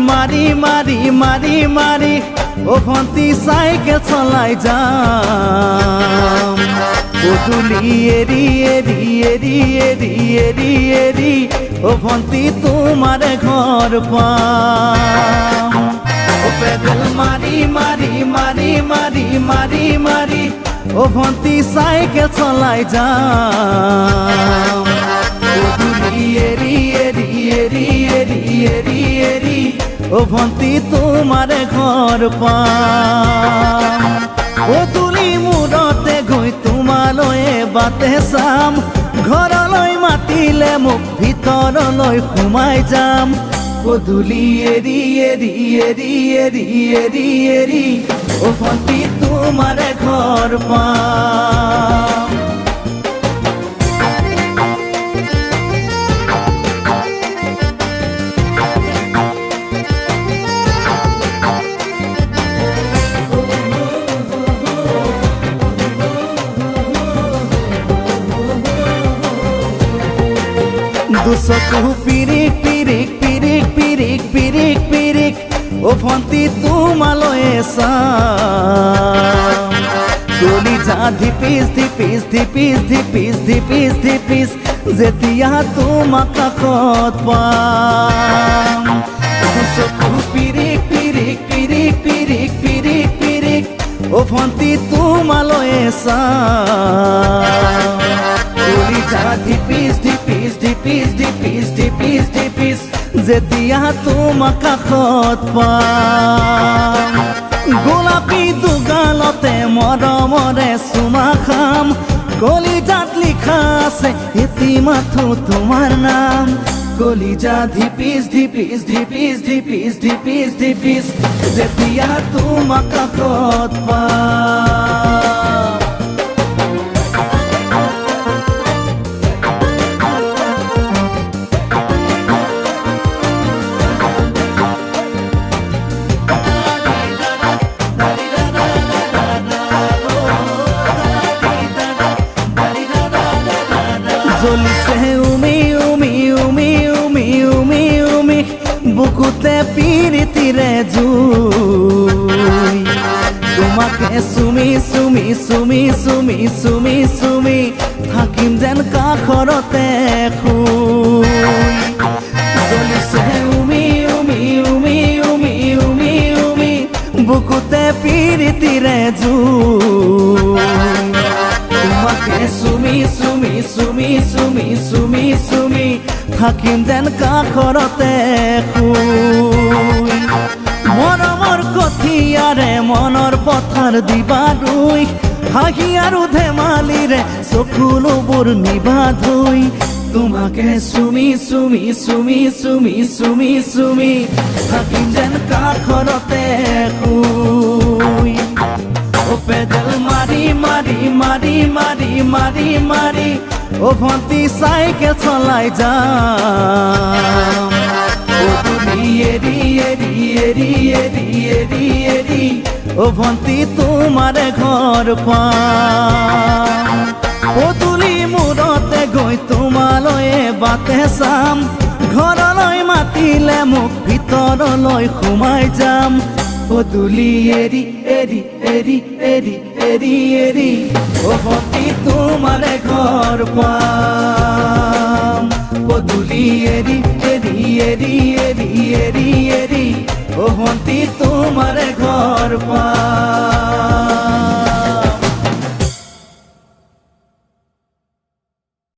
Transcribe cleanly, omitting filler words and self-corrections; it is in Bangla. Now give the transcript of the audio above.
মারি মারি মারি মারি ও ভন্তি সাইকেল চলাই যাম পদূলি এরি এরি এরি এরি এরি এরি ও ভন্তি তোমার ঘর পাম ও পেডেল মারি মারি মারি মারি মারি মারি ও ভন্তি সাইকেল চলাই যাম পদূলি এরি এরি এরি এরি এরি এরি ও ভন্তি তোমার ঘর পাম পদূলি মূৰতে গৈ তোমালৈয়ে বাটে চাম ঘৰলৈ মাতিলে মোক ভিতৰলৈ সোমাই যাম পদূলি এৰি এৰি এৰি এৰি এৰি এৰি ও ভন্তি তোমাৰ ঘৰ পাম দুচকু পিৰিক পিৰিক পিৰিক পিৰিক পিৰিক পিৰিক ও ভন্তি তোমালৈয়ে চাম কলিজা ধিপিচ ধিপিচ ধিপিচ ধিপিচ ধিপিচ ধিপিচ যেতিয়া তোমাক কাষত পাম দুচকু পিৰিক পিৰিক পিৰিক পিৰিক পিৰিক পিৰিক ও ভন্তি তোমালৈয়ে চাম কলিজা ধিপিচ ধিপিচ ধিপিচ ধিপিচ ধিপিচ ধিপিচ যেতিয়া তোমাক কাষত পাম গোলাপী দুগালতে মৰমৰে চুমা খাম কলিজাত লিখা আছে এটি মাথো তোমাৰ নাম কলিজা ধিপিচ ধিপিচ ধিপিচ ধিপিচ ধিপিচ ধিপিচ যেতিয়া তোমাক কাষত পাম জ্বলিছে উমি উমি উমি উমি উমি উমি বুকুতে পিৰিতিৰে জুই তোমাকে চুমি চুমি চুমি চুমি চুমি চুমি থাকিম যেন কাষৰতে শুই জ্বলিছে উমি উমি উমি উমি উমি উমি বুকুতে পিৰিতিৰে জুই তোমাকে চুমি চুমি চুমি চুমি চুমি চুমি থাকিম যেন কাষৰতে শুই মৰমৰ কঠিয়াৰে মনৰ পথাৰ দিবা ৰুই হাঁহি আৰু ধেমালিৰে চকুলোবোৰ নিবা ধুই তোমাকে চুমি চুমি চুমি চুমি চুমি চুমি থাকিম যেন কাষৰতে শুই ও পেডেল মারি মারি মারি মারি মারি মারি ও ভন্তি সাইকেল চলাই যাম পদূলি এরি এরি এরি এরি এরি এরি ও ভন্তি তোমার ঘর পাম পদূলি মূৰতে গৈ তোমালৈয়ে বাটে চাম ঘৰলৈ মাতিলে মোক ভিতৰলৈ সোমাই যাম পদূলি এৰি এৰি এৰি এৰি এৰি এৰি ও ভন্তি তোমাৰ ঘৰ পাম পদূলি এৰি এৰি এৰি এৰি এৰি এৰি ও ভন্তি